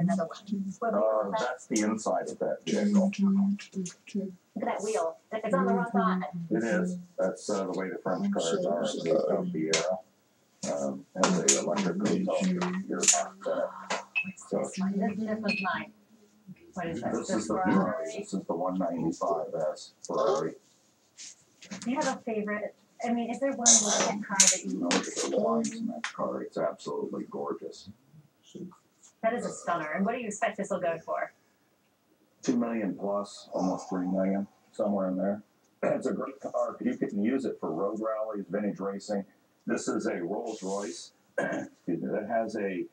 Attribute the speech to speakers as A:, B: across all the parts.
A: another one?
B: That's the inside of that vehicle.
A: Look at that wheel. It's on the wrong side.
B: It is. That's the way the French cars are. The Coupe Viera has the electric gearbox. So
A: This was mine. What is that?
B: this is the Ferrari. This is the 195S Ferrari.
A: Do you have a favorite? I mean, is there one with that car that you
B: Look at the lines in that car. It's absolutely gorgeous.
A: That is a stunner. And what do you expect this will go for?
B: $2 million plus, almost $3 million, somewhere in there. It's a great car. You can use it for road rallies, vintage racing. This is a Rolls Royce. Excuse me. That has a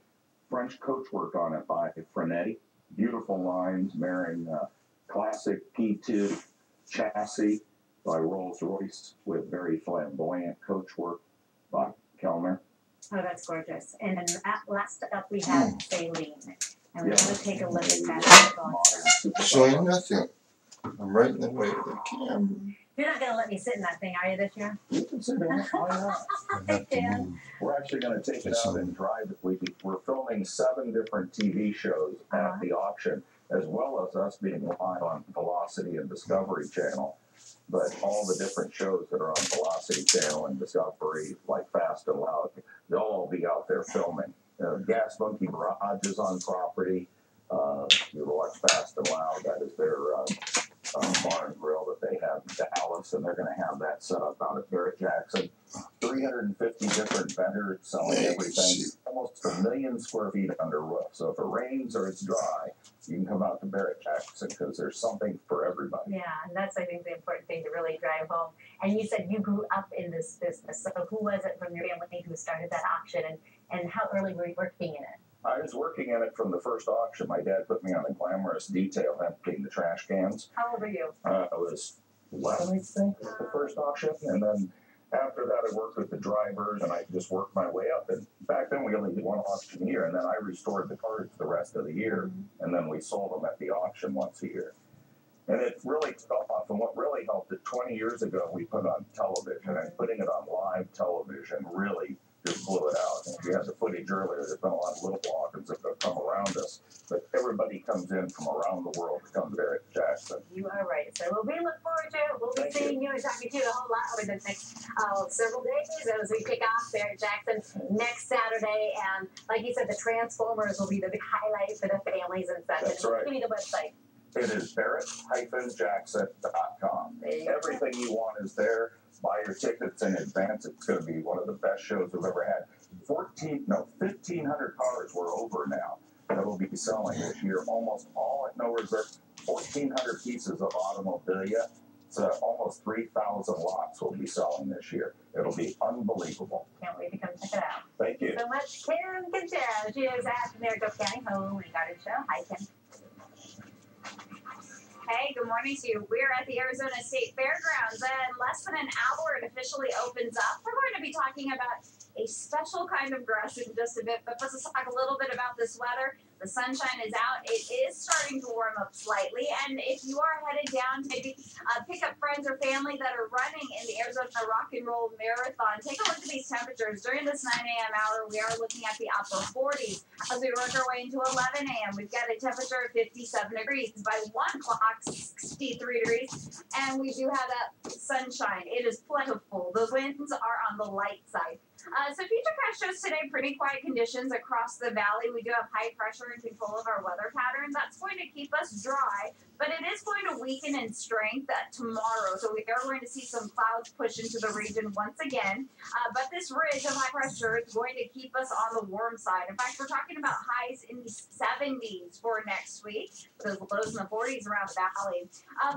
B: French coachwork on it by Frenetti. Beautiful lines, marrying classic P2 chassis by Rolls Royce with very flamboyant coachwork by Kellner.
A: Oh, that's gorgeous. And then last up we have Saline. And we're going to take a look at that.
C: Showing nothing. I'm right in the way of the camera.
A: You're not going to let me sit in that thing, are you, this year?
B: You can sit in it. Why not?
A: I can.
B: We're actually going to take it out and drive it. We're filming 7 different TV shows at the auction, as well as us being live on Velocity and Discovery Channel. But all the different shows that are on Velocity Channel and Discovery, like Fast and Loud, they'll all be out there filming. Gas Monkey Garage is on property. You watch Fast and Loud. That is their bar and grill that they have in Dallas, and they're going to have that set up out at Barrett-Jackson. 350 different vendors selling everything. Almost 1 million square feet under roof. So if it rains or it's dry, you can come out to Barrett-Jackson because there's something for everybody.
A: Yeah, and that's, I think, the important thing to really drive home. And you said you grew up in this business. So who was it from your family who started that auction, and how early were you working in it?
B: I was working in it from the first auction. My dad put me on the glamorous detail emptying the trash cans.
A: How old were you?
B: I was 11, I think, the first auction. And then after that, I worked with the drivers, and I just worked my way up. And back then, we only did 1 auction a year, and then I restored the cars the rest of the year. And then we sold them at the auction once a year. And it really took off. And what really helped it, 20 years ago, we put on television, and putting it on live television really just blew it out. And if you had the footage earlier, there's been a lot of little bloggers that have come around us. But everybody comes in from around the world to come to Barrett-Jackson.
A: You are right. So we look forward to it. We'll be seeing you and talking to you a whole lot over the next several days as we kick off Barrett-Jackson next Saturday. And like you said, the Transformers will be the big highlight for the families and such.
B: That's right.
A: Give me the website.
B: It is barrett-jackson.com. Everything you want is there. Buy your tickets in advance. It's going to be one of the best shows we've ever had. 1,500 cars we're over now that will be selling this year. Almost all at no reserve. 1,400 pieces of automobilia. So almost 3,000 lots will be selling this year. It'll be unbelievable.
A: Can't wait to come check it out.
B: Thank you
A: so much, Kim Kinchero. She is at Maricopa County Home and Garden Show. Hi, Kim.
D: Hey, good morning to you. We're at the Arizona State Fairgrounds, and in less than an hour it officially opens up. We're going to be talking about a special kind of grass in just a bit, but let's talk a little bit about this weather. The sunshine is out. It is starting to warm up slightly, and if you are headed down, maybe pick up friends or family that are running in the Arizona Rock and Roll Marathon. Take a look at these temperatures. During this 9 a.m. hour, we are looking at the upper 40s. As we work our way into 11 a.m., we've got a temperature of 57 degrees. By 1 o'clock, 63 degrees, and we do have that sunshine. It is plentiful. The winds are on the light side. So future crash shows today pretty quiet conditions across the valley. We do have high pressure and control of our weather patterns. That's going to keep us dry, but it is going to weaken in strength tomorrow. So we are going to see some clouds push into the region once again. But this ridge of high pressure is going to keep us on the warm side. In fact, we're talking about highs in the 70s for next week. Those lows in the 40s around the valley.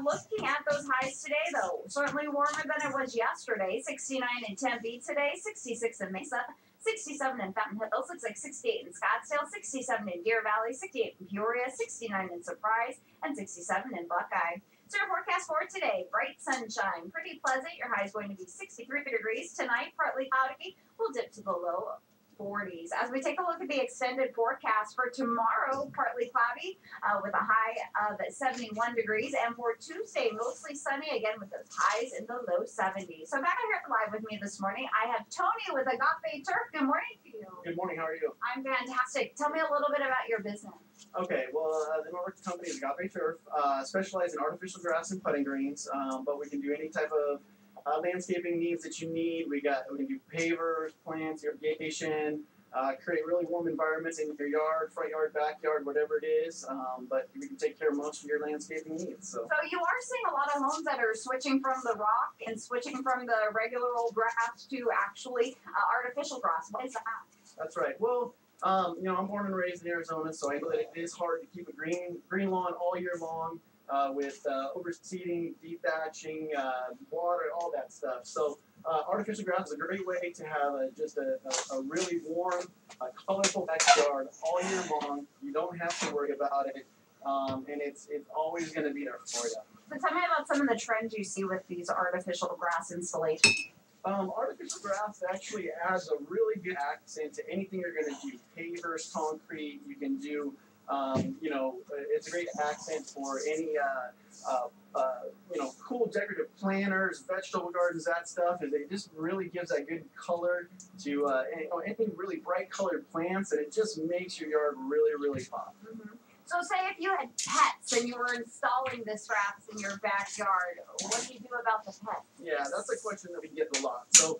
D: Looking at those highs today, though, certainly warmer than it was yesterday. 69 in Tempe today, 66 in Mesa, 67 in Fountain Hills, looks like 68 in Scottsdale, 67 in Deer Valley, 68 in Peoria, 69 in Surprise, and 67 in Buckeye. So your forecast for today, bright sunshine, pretty pleasant. Your high is going to be 63 degrees. Tonight, partly cloudy. We'll dip to the low 40s. As we take a look at the extended forecast for tomorrow, partly cloudy with a high of 71 degrees. And for Tuesday, mostly sunny again with those highs in the low 70s. So back here live with me this morning, I have Tony with Agape Turf. Good morning to you.
E: Good morning, how are you?
D: I'm fantastic. Tell me a little bit about your business.
E: Okay, well, the Norworks company is Agape Turf, specialize in artificial grass and putting greens, but we can do any type of landscaping needs that you need. We can do pavers, plants, irrigation, create really warm environments in your yard, front yard, backyard, whatever it is. But we can take care of most of your landscaping needs. So
D: you are seeing a lot of homes that are switching from the rock and switching from the regular old grass to actually artificial grass. What is that?
E: that's right. Well, I'm born and raised in Arizona, so I know that it is hard to keep a green lawn all year long. With overseeding, dethatching, water, all that stuff. So artificial grass is a great way to have just a really warm, colorful backyard all year long. You don't have to worry about it, and it's always going to be there for you.
D: So tell me about some of the trends you see with these artificial grass installations.
E: Artificial grass actually adds a really good accent to anything you're going to do. Pavers, concrete, you can do. It's a great accent for any, cool decorative planters, vegetable gardens, that stuff. It just really gives that good color to any really bright colored plants, and it just makes your yard really, really pop.
D: Mm-hmm. So say if you had pets and you were installing this grass in your backyard, what do you do about the pets?
E: Yeah, that's a question that we get a lot. So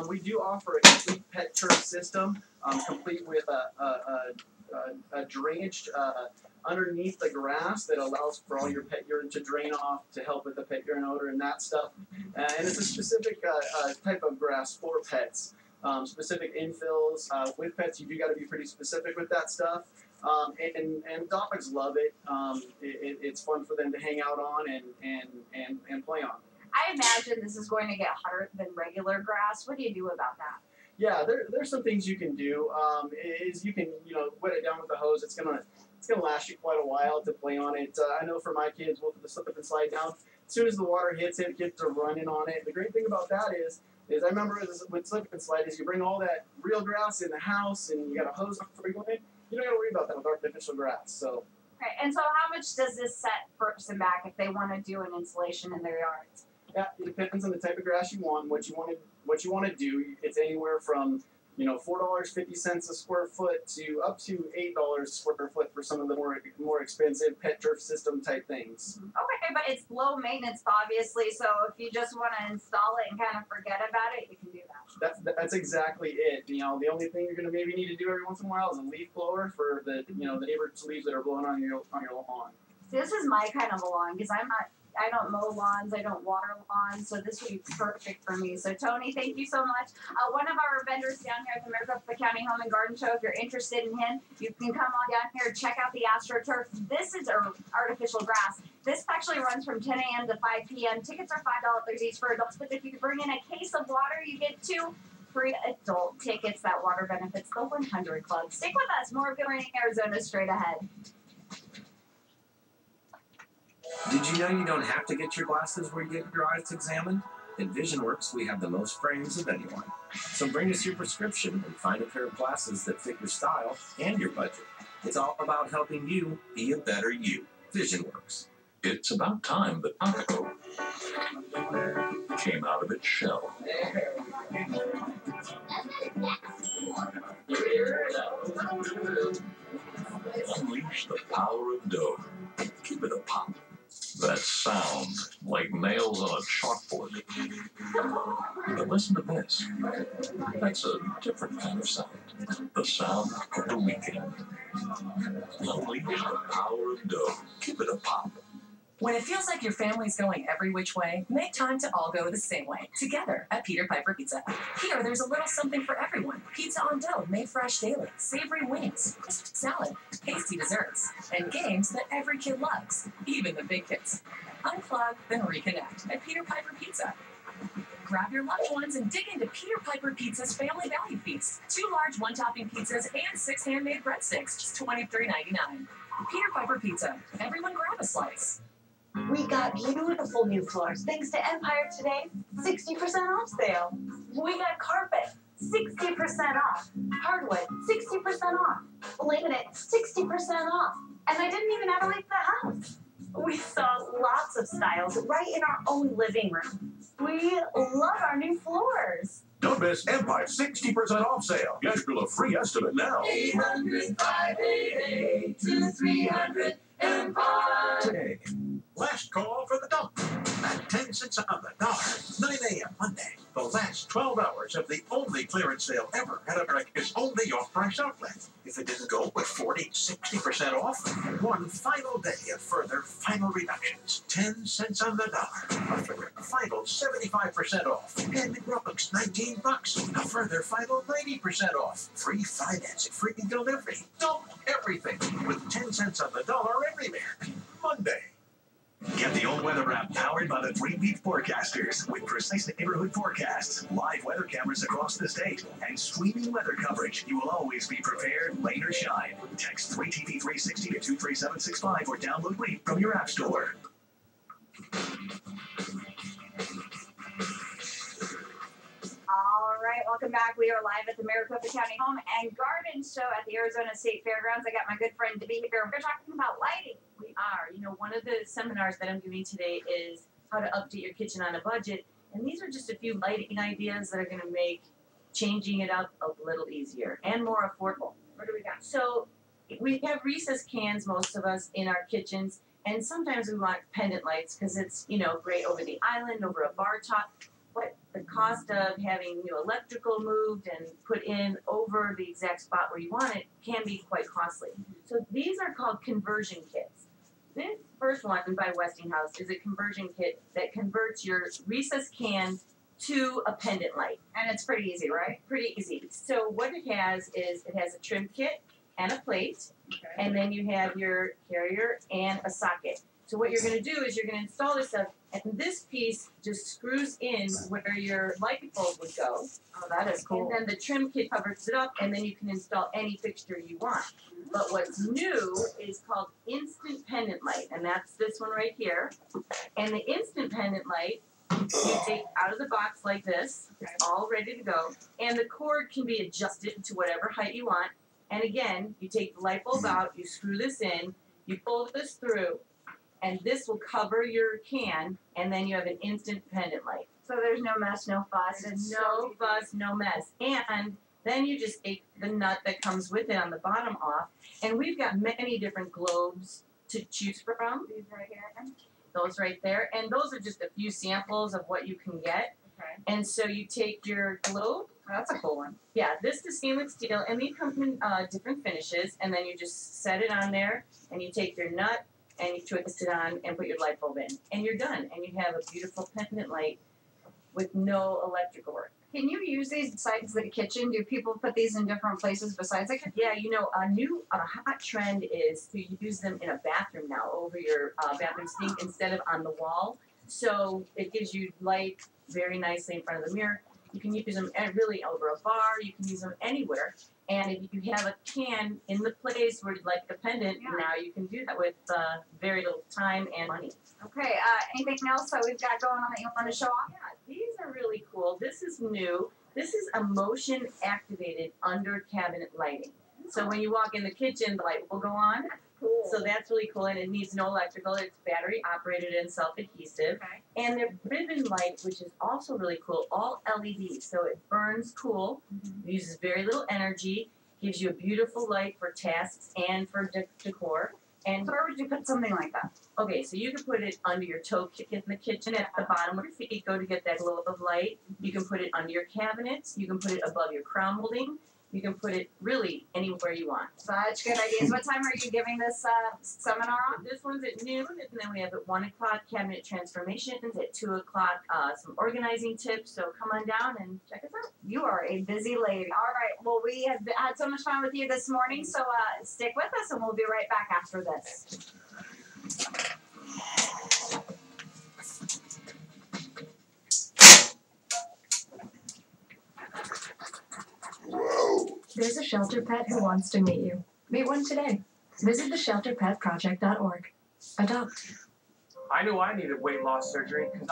E: we do offer a complete pet turf system, complete with a drainage underneath the grass that allows for all your pet urine to drain off to help with the pet urine odor and that stuff. And it's a specific type of grass for pets. Specific infills. With pets, you do got to be pretty specific with that stuff. And dogs love it. It's fun for them to hang out on and play on.
D: I imagine this is going to get hotter than regular grass. What do you do about that?
E: Yeah, there's some things you can do. Is you can wet it down with the hose. It's gonna last you quite a while to play on it. I know for my kids, we'll put the slip and slide down. As soon as the water hits it, kids are running on it. The great thing about that is I remember with slip and slide is you bring all that real grass in the house and you got a hose before you go in. You don't got to worry about that with artificial grass. So.
D: Okay, and so how much does this set person back if they want to do an installation in their yards?
E: Yeah, it depends on the type of grass you want, what you want to do. It's anywhere from $4.50 a square foot to up to $8 a square foot for some of the more expensive pet turf system type things.
D: Okay, but it's low maintenance, obviously. So if you just want to install it and kind of forget about it, you can do that.
E: That's exactly it. The only thing you're going to maybe need to do every once in a while is a leaf blower for the neighbor's leaves that are blowing on your lawn.
D: See, this is my kind of a lawn because I don't mow lawns, I don't water lawns, so this would be perfect for me. So Tony, tink you so much. One of our vendors down here at the Maricopa County Home and Garden Show, if you're interested in him, you can come on down here, check out the AstroTurf. This is artificial grass. This actually runs from 10 a.m. to 5 p.m. Tickets are $5 each for adults, but if you bring in a case of water, you get 2 free adult tickets. That water benefits the 100 Club. Stick with us. More of Good Morning Arizona straight ahead.
F: Did you know you don't have to get your glasses where you get your eyes examined? At VisionWorks, we have the most frames of anyone. So bring us your prescription and find a pair of glasses that fit your style and your budget. It's all about helping you be a better you. VisionWorks.
G: It's about time that Taco came out of its shell. Unleash the power of dough. Give it a pop. That sound, like nails on a chalkboard. But listen to this. That's a different kind of sound. The sound of the weekend. Unleash the power of dough. Give it a pop.
H: When it feels like your family's going every which way, make time to all go the same way, together at Peter Piper Pizza. Here, there's a little something for everyone. Pizza on dough, made fresh daily, savory wings, crisp salad, tasty desserts, and games that every kid loves, even the big kids. Unplug, then reconnect at Peter Piper Pizza. Grab your loved ones and dig into Peter Piper Pizza's Family Value Feast. 2 large one-topping pizzas and 6 handmade breadsticks, just $23.99. Peter Piper Pizza. Everyone grab a slice.
I: We got beautiful new floors thanks to Empire Today 60% off sale. We got carpet
A: 60% off. Hardwood, 60% off. Laminate, 60% off. And I didn't even have to leave the house. We saw lots of styles right in our own living room. We love our new floors.
G: Don't miss Empire 60% off sale. Schedule a free estimate now.
J: 800-588-2300 Empire.
G: Today.
J: Last call for the dump. At 10 cents on the dollar, 9 a.m. Monday. The last 12 hours of the only clearance sale ever at America's only off-price outlet. If it didn't go with 40, 60% off, one final day of further final reductions. 10 cents on the dollar. A further final 75% off. And rugs, $19. A further final 90% off. Free financing, free delivery. Dump everything with 10 cents on the dollar everywhere. Monday.
G: Get the old weather app powered by the 3 Peak Forecasters with precise neighborhood forecasts, live weather cameras across the state, and streaming weather coverage. You will always be prepared, rain or shine. Text 3TV360 to 23765 or download Leap from your app store.
D: All right, welcome back. We are live at the Maricopa County Home and Garden Show at the Arizona State Fairgrounds. I got my good friend Debbie here. We're talking about lighting.
H: We are. You know, one of the seminars that I'm giving today is how to update your kitchen on a budget. And these are just a few lighting ideas that are going to make changing it up a little easier and more affordable.
D: What do we got?
H: So we have recessed cans, most of us, in our kitchens. And sometimes we want pendant lights because it's, you know, great over the island, over a bar top. But the cost of having new electrical moved and put in over the exact spot where you want it can be quite costly. So these are called conversion kits. This first one by Westinghouse is a conversion kit that converts your recessed can to a pendant light.
D: And it's pretty easy, right?
H: Pretty easy. So what it has is it has a trim kit and a plate, and then you have your carrier and a socket. So what you're going to do is you're going to install this stuff, and this piece just screws in where your light bulb would go.
D: Oh, that is cool.
H: And then the trim kit covers it up, and then you can install any fixture you want. But what's new is called Instant Pendant Light, and that's this one right here. And the Instant Pendant Light, you take out of the box like this, it's all ready to go, and the cord can be adjusted to whatever height you want. And again, you take the light bulb out, you screw this in, you pull this through, and this will cover your can, and then you have an instant pendant light.
D: So there's no mess, no fuss.
H: There's no fuss, no mess. And then you just take the nut that comes with it on the bottom off, and we've got many different globes to choose from.
D: These right here.
H: Those right there, and those are just a few samples of what you can get.
D: Okay.
H: And so you take your globe.
D: Oh, that's a cool one.
H: Yeah, this is stainless steel, and they come in different finishes, and then you just set it on there, and you take your nut, and you twist it on and put your light bulb in, and you're done, and you have a beautiful pendant light with no electrical work.
D: Can you use these besides the kitchen? Do people put these in different places besides the kitchen?
H: Yeah, you know, a hot trend is to use them in a bathroom now, over your bathroom sink instead of on the wall. So it gives you light very nicely in front of the mirror. You can use them really over a bar. You can use them anywhere. And if you have a can in the place where you'd like a pendant, now you can do that with very little time and money.
D: Okay, anything else that we've got going on that you want to show off?
H: Yeah, these are really cool. This is new. This is a motion activated under cabinet lighting. So when you walk in the kitchen, the light will go on.
D: Cool.
H: So that's really cool, and it needs no electrical. It's battery operated and self-adhesive.
D: Okay.
H: And the ribbon light, which is also really cool, all LED. So it burns cool, uses very little energy, gives you a beautiful light for tasks and for decor. And
D: So where would you put something like that?
H: okay, so you can put it under your toe kick in the kitchen at the bottom where your feet go to get that glow of light. You can put it under your cabinets. You can put it above your crown molding. You can put it really anywhere you want.
D: Such good ideas. What time are you giving this seminar on?
H: This one's at noon, and then we have at 1 o'clock cabinet transformations, at 2 o'clock some organizing tips. So come on down and check us out.
D: You are a busy lady. All right. Well, we have had so much fun with you this morning, so stick with us, and we'll be right back after this.
C: Whoa.
K: There's a shelter pet who wants to meet you. Meet one today. Visit theshelterpetproject.org. Adopt.
L: I knew I needed weight loss surgery because